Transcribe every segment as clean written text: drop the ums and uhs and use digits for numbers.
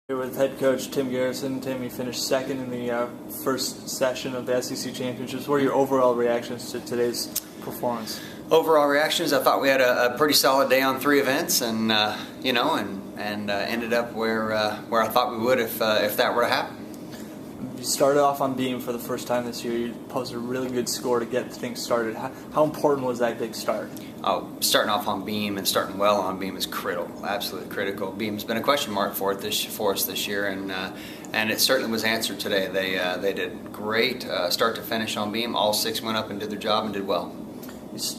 Here with head coach Tim Garrison. Tim, you finished second in the first session of the SEC Championships. What are your overall reactions to today's performance? Overall reactions, I thought we had a pretty solid day on 3 events, and ended up where I thought we would if that were to happen. You started off on beam for the first time this year. You posted a really good score to get things started. How important was that big start? Oh, starting off on beam and starting well on beam is critical, absolutely critical. Beam's been a question mark for us this year, and it certainly was answered today. They did great start to finish on beam. All 6 went up and did their job and did well.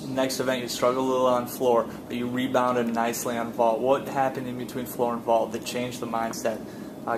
Next event, you struggled a little on floor, but you rebounded nicely on vault. What happened in between floor and vault that changed the mindset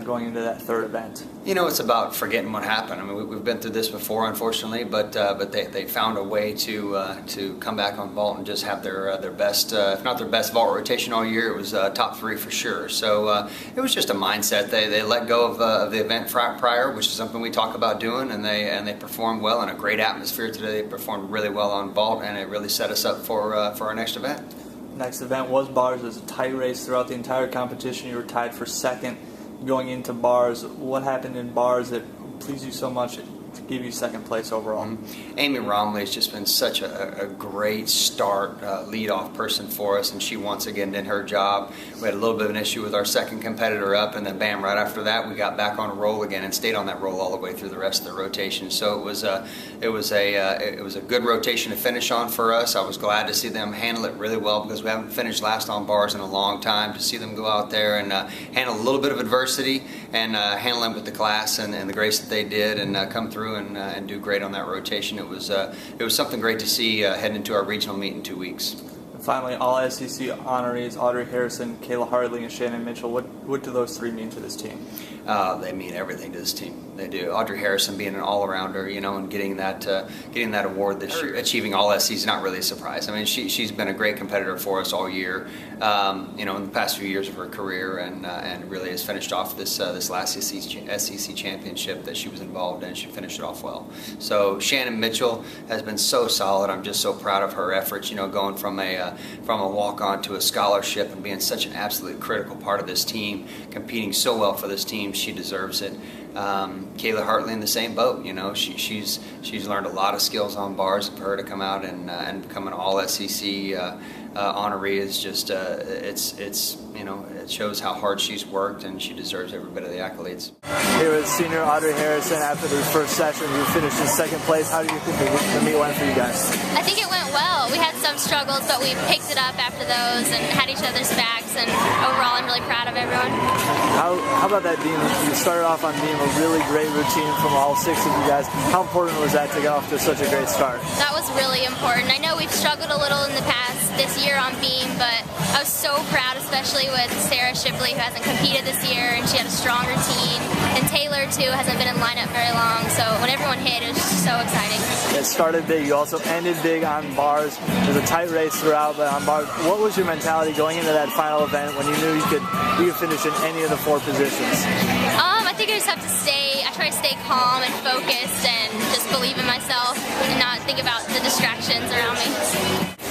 going into that third event? You know, it's about forgetting what happened. I mean, we've been through this before, unfortunately, but they found a way to come back on vault and just have their best, if not their best vault rotation all year. It was top 3 for sure. So it was just a mindset. They let go of the event prior, which is something we talk about doing, and they performed well in a great atmosphere today. They performed really well on vault, and it really set us up for our next event. Next event was bars. It was a tight race throughout the entire competition. You were tied for second going into bars. What happened in bars that pleased you so much to give you second place overall? Amy Romley has just been such a great start, lead-off person for us, and she once again did her job. We had a little bit of an issue with our second competitor up, and then bam, right after that we got back on a roll again and stayed on that roll all the way through the rest of the rotation. So it was a good rotation to finish on for us. I was glad to see them handle it really well because we haven't finished last on bars in a long time. To see them go out there and handle a little bit of adversity and handle it with the class and the grace that they did, and come through and do great on that rotation. It was something great to see heading into our regional meet in 2 weeks. And finally, all SEC honorees, Audrey Harrison, Kayla Hartley, and Shannon Mitchell. What do those 3 mean to this team? They mean everything to this team. They do. Audrey Harrison being an all-arounder, and getting that award this year, achieving all SEC is not really a surprise. I mean, she's been a great competitor for us all year, in the past few years of her career, and really has finished off this last SEC Championship that she was involved in. She finished it off well. So Shannon Mitchell has been so solid. I'm just so proud of her efforts. Going from a walk-on to a scholarship and being such an absolutely critical part of this team, competing so well for this team. She deserves it. Kayla Hartley in the same boat. She's learned a lot of skills on bars. For her to come out and become an all SEC honoree is just it shows how hard she's worked, and she deserves every bit of the accolades. Here with senior Audrey Harrison. After the first session, you finished in second place. How do you think the meet went for you guys? I think it went well. We had some struggles, but we picked it up after those and had each other's backs, and overall I'm really proud of everyone. How about that beam? You started off on beam, a really great routine from all 6 of you guys. How important was that to get off to such a great start? That was really important. I know we've struggled a little in the past this year on beam, but I was so proud, especially with Sarah Shipley, who hasn't competed this year, and she had a strong routine. And Taylor, too, hasn't been in lineup very long, so when everyone hit, it was just so exciting. It started big. You also ended big on bars. It was a tight race throughout, but on bars, what was your mentality going into that final event when you knew you could finish in any of the 4 positions? I think I just have to try to stay calm and focused and just believe in myself and not think about the distractions around me.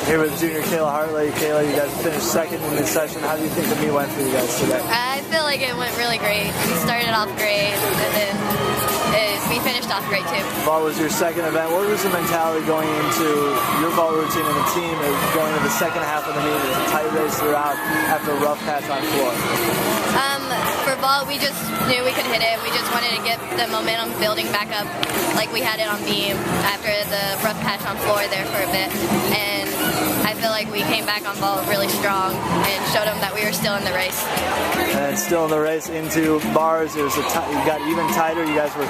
Here with junior Kayla Hartley. Kayla, you guys finished second in this session. How do you think the meet went for you guys today? I feel like it went really great. We started off great, and then we finished off great too. Vault was your second event. What was the mentality going into your vault routine and the team going into the second half of the meet? It was a tight race throughout after a rough patch on floor. For vault, we just knew we could hit it. We just wanted to get the momentum building back up like we had it on beam after the rough patch on floor there for a bit. And I feel like we came back on vault really strong and showed them that we were still in the race. And still in the race into bars. It was you got even tighter. You guys were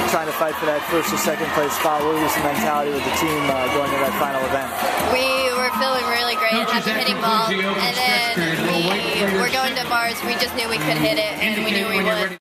trying to fight for that first or second place spot. What was the mentality with the team going to that final event? We were feeling really great after hitting vault, and then we were going to bars. We just knew we could hit it, and we knew we would.